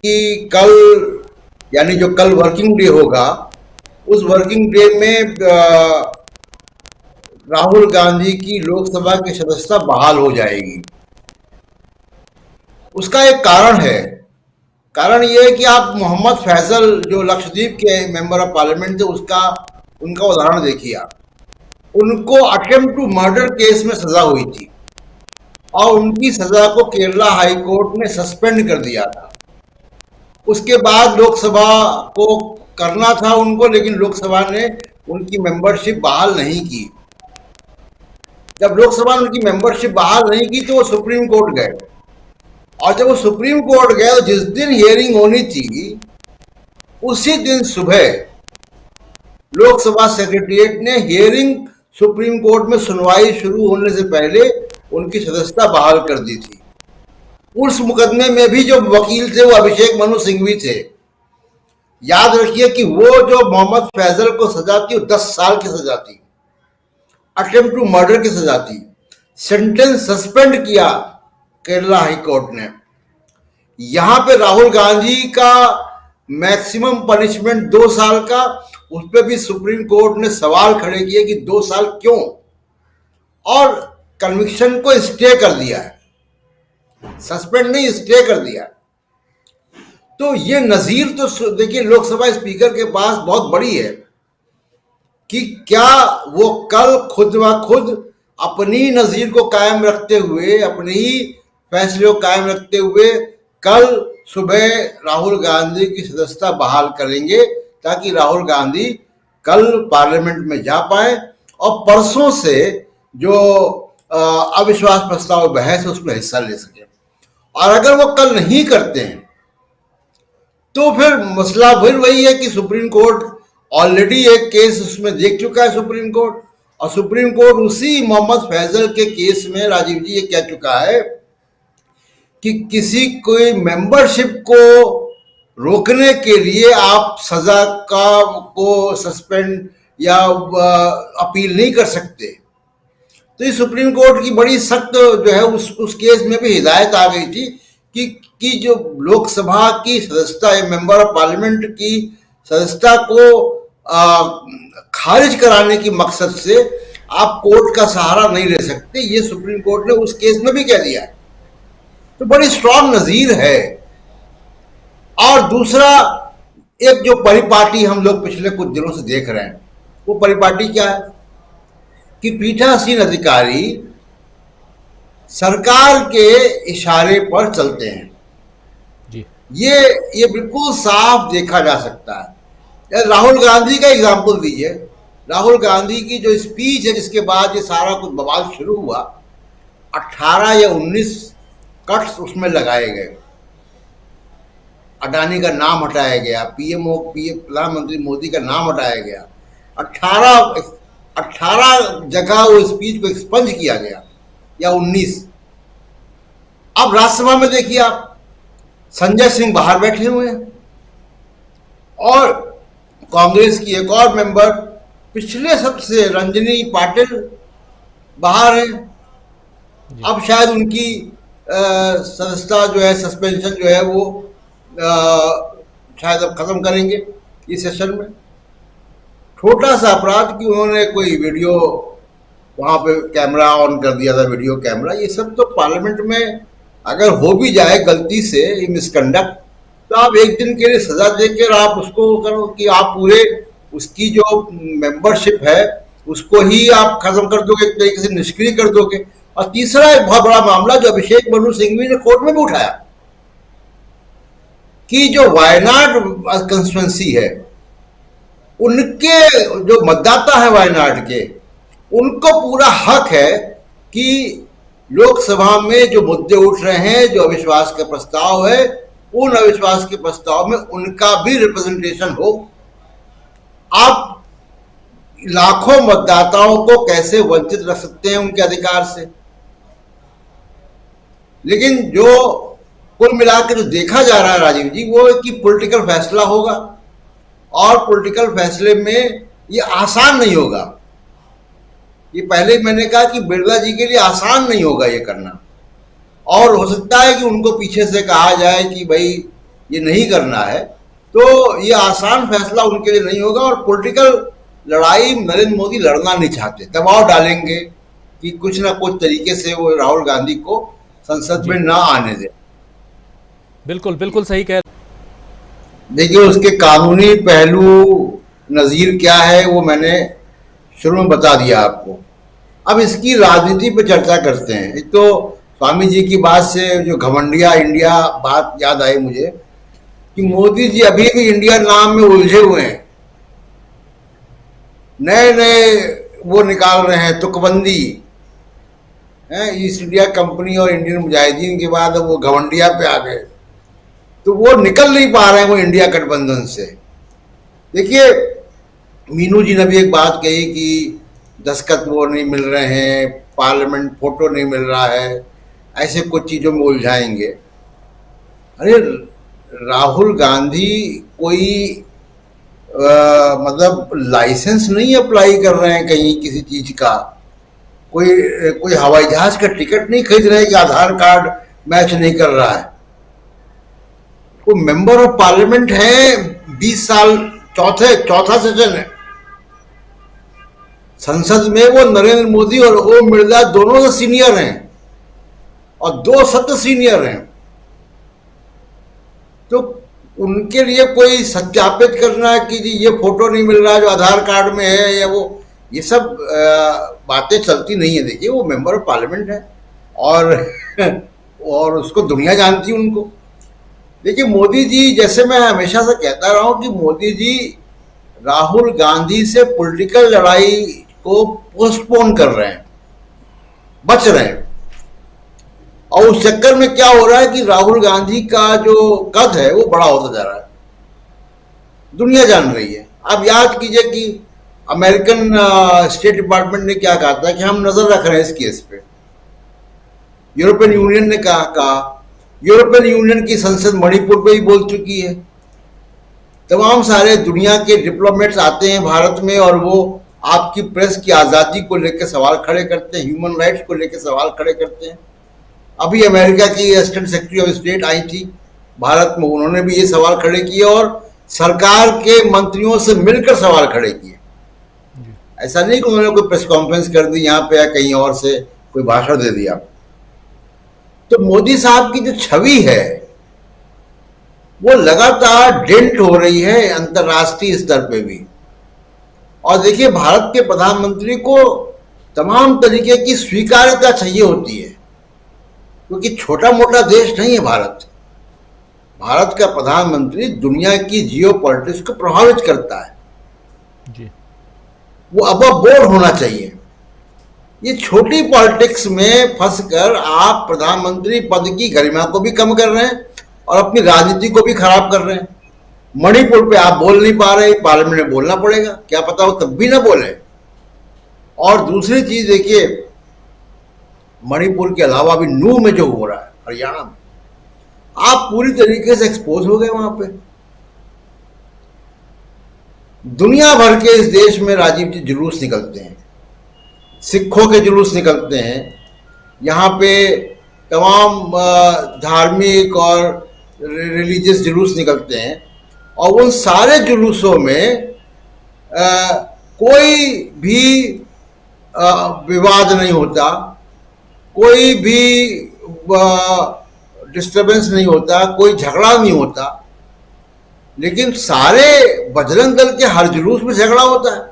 कि कल, यानी जो कल वर्किंग डे होगा, उस वर्किंग डे में राहुल गांधी की लोकसभा की सदस्यता बहाल हो जाएगी। उसका एक कारण है। कारण यह है कि आप मोहम्मद फैसल जो लक्षद्वीप के मेंबर ऑफ पार्लियामेंट थे, उसका उनका उदाहरण देखिए आप। उनको अटेम्प्ट टू मर्डर केस में सजा हुई थी और उनकी सजा को केरला हाई कोर्ट ने सस्पेंड कर दिया था। उसके बाद लोकसभा को करना था उनको, लेकिन लोकसभा ने उनकी मेंबरशिप बहाल नहीं की। जब लोकसभा ने उनकी मेंबरशिप बहाल नहीं की तो वो सुप्रीम कोर्ट गए, और जब वो सुप्रीम कोर्ट गए तो जिस दिन हियरिंग होनी थी उसी दिन सुबह लोकसभा सेक्रेटरीट ने हियरिंग सुप्रीम कोर्ट में सुनवाई शुरू होने से पहले उनकी सदस्यता बहाल कर दी थी। उस मुकदमे में भी जो वकील थे वो अभिषेक मनु सिंघवी थे। याद रखिए कि वो जो मोहम्मद फैजल को सजा थी वो 10 साल की सजा थी, अटेम्प्ट टू मर्डर की सजा थी। सेंटेंस सस्पेंड किया केरला हाई कोर्ट ने। यहां पे राहुल गांधी का मैक्सिमम पनिशमेंट 2 साल का, उस पर भी सुप्रीम कोर्ट ने सवाल खड़े किए कि 2 साल क्यों, और कन्विक्शन को स्टे कर दिया है, सस्पेंड नहीं, स्टे कर दिया। तो ये नजीर तो देखिए लोकसभा स्पीकर के पास बहुत बड़ी है कि क्या वो कल खुद व खुद अपनी नजीर को कायम रखते हुए, अपने ही फैसले को कायम रखते हुए कल सुबह राहुल गांधी की सदस्यता बहाल करेंगे, ताकि राहुल गांधी कल पार्लियामेंट में जा पाए और परसों से जो अविश्वास प्रस्ताव बहस है उसमें हिस्सा ले सके। और अगर वो कल नहीं करते हैं तो फिर मसला फिर वही है कि सुप्रीम कोर्ट ऑलरेडी एक केस उसमें देख चुका है सुप्रीम कोर्ट, और सुप्रीम कोर्ट उसी मोहम्मद फैजल के केस में राजीव जी ये कह चुका है कि किसी कोई मेंबरशिप को रोकने के लिए आप सजा का को सस्पेंड या अपील नहीं कर सकते। तो ये सुप्रीम कोर्ट की बड़ी सख्त जो है उस केस में भी हिदायत आ गई थी कि जो लोकसभा की सदस्यता, मेंबर ऑफ पार्लियामेंट की सदस्यता को खारिज कराने की मकसद से आप कोर्ट का सहारा नहीं ले सकते, ये सुप्रीम कोर्ट ने उस केस में भी कह दिया है। तो बड़ी स्ट्रांग नजीर है। और दूसरा, एक जो परिपाटी हम लोग पिछले कुछ दिनों से देख रहे हैं, वो परिपाटी क्या है कि पीठासीन अधिकारी सरकार के इशारे पर चलते हैं। जी। ये बिल्कुल साफ देखा जा सकता है। राहुल गांधी का एग्जाम्पल दीजिए। राहुल गांधी की जो स्पीच है जिसके बाद ये सारा कुछ बवाल शुरू हुआ, 18 या 19 कट्स उसमें लगाए गए। अडानी का नाम हटाया गया, पीएम प्रधानमंत्री मोदी का नाम हटाया गया, 18 जगह वो स्पीच को एक्सपंज किया गया, या 19। अब राज्यसभा में देखिए आप, संजय सिंह बाहर बैठे हुए हैं और कांग्रेस की एक और मेंबर पिछले सबसे रंजनी पाटिल बाहर है। अब शायद उनकी सदस्यता जो है, सस्पेंशन जो है वो शायद अब खत्म करेंगे इस सेशन में। छोटा सा अपराध कि उन्होंने कोई वीडियो, वहां पे कैमरा ऑन कर दिया था, वीडियो कैमरा। ये सब तो पार्लियामेंट में अगर हो भी जाए गलती से मिसकंडक्ट, तो आप एक दिन के लिए सजा देकर आप उसको करो कि आप पूरे उसकी जो मेंबरशिप है उसको ही आप खत्म कर दोगे, एक तरीके से निष्क्रिय कर दोगे। और तीसरा एक बहुत बड़ा मामला जो अभिषेक मनु सिंघवी ने कोर्ट में भी उठाया कि जो वायनाड कंस्टिट्यूंसी है, उनके जो मतदाता है वायनाड के, उनको पूरा हक है कि लोकसभा में जो मुद्दे उठ रहे हैं, जो अविश्वास का प्रस्ताव है, उन अविश्वास के प्रस्ताव में उनका भी रिप्रेजेंटेशन हो। आप लाखों मतदाताओं को कैसे वंचित रख सकते हैं उनके अधिकार से? लेकिन जो कुल मिलाकर जो देखा जा रहा है राजीव जी, वो है कि पॉलिटिकल फैसला होगा, और पॉलिटिकल फैसले में ये आसान नहीं होगा। ये पहले मैंने कहा कि बिरला जी के लिए आसान नहीं होगा ये करना, और हो सकता है कि उनको पीछे से कहा जाए कि भाई ये नहीं करना है, तो ये आसान फैसला उनके लिए नहीं होगा। और पॉलिटिकल लड़ाई नरेंद्र मोदी लड़ना नहीं चाहते, दबाव डालेंगे कि कुछ ना कुछ तरीके से वो राहुल गांधी को संसद में जी, ना आने दें। बिल्कुल, बिल्कुल सही कह देखिए, उसके कानूनी पहलू नज़ीर क्या है वो मैंने शुरू में बता दिया आपको। अब इसकी राजनीति पे चर्चा करते हैं। एक तो स्वामी जी की बात से जो घमंडिया इंडिया बात याद आई मुझे, कि जी, मोदी जी अभी भी इंडिया नाम में उलझे हुए हैं। नए नए वो निकाल रहे हैं तुकबंदी है, ईस्ट इंडिया कंपनी और इंडियन मुजाहिदीन के बाद अब वो घमंडिया पे आ गए, तो वो निकल नहीं पा रहे हैं वो इंडिया गठबंधन से। देखिए, मीनू जी ने भी एक बात कही कि दस्खत वो नहीं मिल रहे हैं, पार्लियामेंट फोटो नहीं मिल रहा है, ऐसे कुछ चीज़ों में उलझाएंगे। अरे, राहुल गांधी कोई मतलब लाइसेंस नहीं अप्लाई कर रहे हैं कहीं किसी चीज का, कोई कोई हवाई जहाज का टिकट नहीं खरीद रहे हैं कि आधार कार्ड मैच नहीं कर रहा है। वो मेंबर ऑफ पार्लियामेंट है, 20 साल, चौथा सेशन है संसद में। वो नरेंद्र मोदी और ओम बिरला दोनों से सीनियर हैं और 2 सत्र सीनियर हैं। तो उनके लिए कोई सत्यापित करना कि जी ये फोटो नहीं मिल रहा जो आधार कार्ड में है, या वो ये सब बातें चलती नहीं है। देखिए, वो मेंबर ऑफ पार्लियामेंट है और और उसको दुनिया जानती है उनको। देखिए, मोदी जी, जैसे मैं हमेशा से कहता रहा हूं कि मोदी जी राहुल गांधी से पॉलिटिकल लड़ाई को पोस्टपोन कर रहे हैं, बच रहे हैं। और उस चक्कर में क्या हो रहा है कि राहुल गांधी का जो कद है वो बड़ा होता जा रहा है, दुनिया जान रही है। आप याद कीजिए कि अमेरिकन स्टेट डिपार्टमेंट ने क्या कहा था कि हम नजर रख रहे हैं इस केस पे। यूरोपियन यूनियन ने कहा यूरोपियन यूनियन की संसद मणिपुर पे ही बोल चुकी है। तमाम सारे दुनिया के डिप्लोमेट्स आते हैं भारत में और वो आपकी प्रेस की आज़ादी को लेकर सवाल खड़े करते हैं, ह्यूमन राइट्स को लेकर सवाल खड़े करते हैं। अभी अमेरिका की असिस्टेंट सेक्रेटरी ऑफ स्टेट आई थी भारत में, उन्होंने भी ये सवाल खड़े किए और सरकार के मंत्रियों से मिलकर सवाल खड़े किए। जी, ऐसा नहीं कि उन्होंने कोई प्रेस कॉन्फ्रेंस कर दी यहाँ पे या कहीं और से कोई भाषण दे दिया। तो मोदी साहब की जो छवि है वो लगातार डेंट हो रही है अंतर्राष्ट्रीय स्तर पे भी। और देखिए, भारत के प्रधानमंत्री को तमाम तरीके की स्वीकार्यता चाहिए होती है, क्योंकि छोटा मोटा देश नहीं है भारत। भारत का प्रधानमंत्री दुनिया की जियो पॉलिटिक्स को प्रभावित करता है, जी, वो अबव बोर्ड होना चाहिए। ये छोटी पॉलिटिक्स में फंसकर आप प्रधानमंत्री पद की गरिमा को भी कम कर रहे हैं और अपनी राजनीति को भी खराब कर रहे हैं। मणिपुर पे आप बोल नहीं पा रहे, पार्लियामेंट में बोलना पड़ेगा, क्या पता वो तब भी ना बोले। और दूसरी चीज देखिए, मणिपुर के अलावा भी नू में जो हो रहा है हरियाणा में, आप पूरी तरीके से एक्सपोज हो गए वहां पे। दुनिया भर के इस देश में राजीव जी जुलूस निकलते हैं, सिखों के जुलूस निकलते हैं, यहाँ पे तमाम धार्मिक और रिलीजियस जुलूस निकलते हैं। और उन सारे जुलूसों में कोई भी विवाद नहीं होता, कोई भी डिस्टरबेंस नहीं होता, कोई झगड़ा नहीं होता। लेकिन सारे बजरंग दल के हर जुलूस में झगड़ा होता है।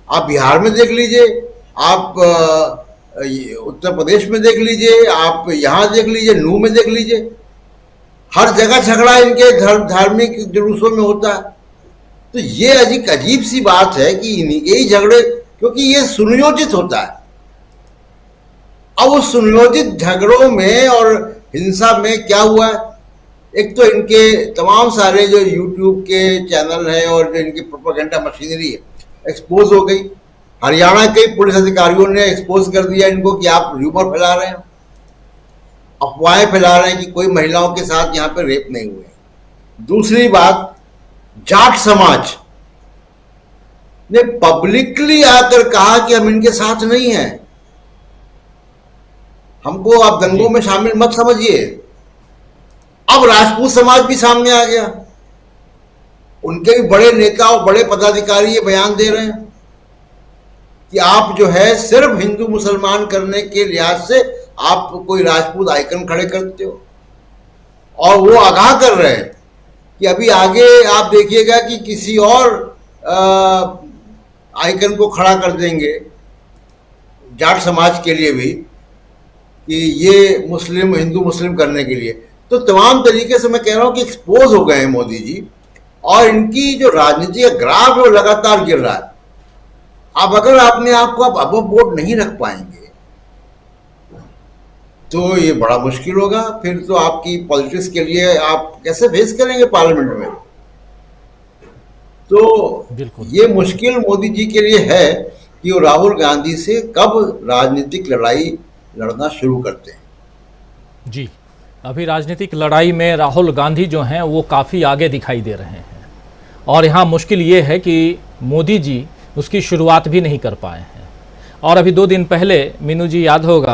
आप बिहार में देख लीजिए, आप उत्तर प्रदेश में देख लीजिए, आप यहाँ देख लीजिए, नू में देख लीजिए, हर जगह झगड़ा इनके धार्मिक जुलूसों में होता है। तो ये अजीब सी बात है कि यही झगड़े, क्योंकि ये सुनियोजित होता है। अब उस सुनियोजित झगड़ों में और हिंसा में क्या हुआ है, एक तो इनके तमाम सारे जो यूट्यूब के चैनल हैं और जो इनकी प्रोपेगेंडा मशीनरी है एक्सपोज हो गई। हरियाणा के पुलिस अधिकारियों ने एक्सपोज कर दिया इनको कि आप र्यूमर फैला रहे हैं, अफवाहें फैला रहे हैं कि कोई महिलाओं के साथ यहाँ पे रेप नहीं हुए। दूसरी बात, जाट समाज ने पब्लिकली आकर कहा कि हम इनके साथ नहीं हैं, हमको आप दंगों जी, में शामिल मत समझिए। अब राजपूत समाज भी सामने आ गया, उनके भी बड़े नेता और बड़े पदाधिकारी ये बयान दे रहे हैं कि आप जो है सिर्फ हिंदू मुसलमान करने के लिहाज से आप कोई राजपूत आइकन खड़े करते हो, और वो आगाह कर रहे हैं कि अभी आगे आप देखिएगा कि किसी और आइकन को खड़ा कर देंगे जाट समाज के लिए भी, कि ये मुस्लिम हिंदू मुस्लिम करने के लिए। तो तमाम तरीके से मैं कह रहा हूं कि एक्सपोज हो गए हैं मोदी जी, और इनकी जो राजनीति का ग्राफ है वो लगातार गिर रहा है। अब अगर अपने आप को आप अबव बोर्ड नहीं रख पाएंगे तो ये बड़ा मुश्किल होगा, फिर तो आपकी पॉलिटिक्स के लिए आप कैसे फेस करेंगे पार्लियामेंट में। तो बिल्कुल ये मुश्किल मोदी जी के लिए है कि वो राहुल गांधी से कब राजनीतिक लड़ाई लड़ना शुरू करते हैं। जी, अभी राजनीतिक लड़ाई में राहुल गांधी जो हैं वो काफ़ी आगे दिखाई दे रहे हैं, और यहाँ मुश्किल ये है कि मोदी जी उसकी शुरुआत भी नहीं कर पाए हैं। और अभी 2 दिन पहले मीनू जी याद होगा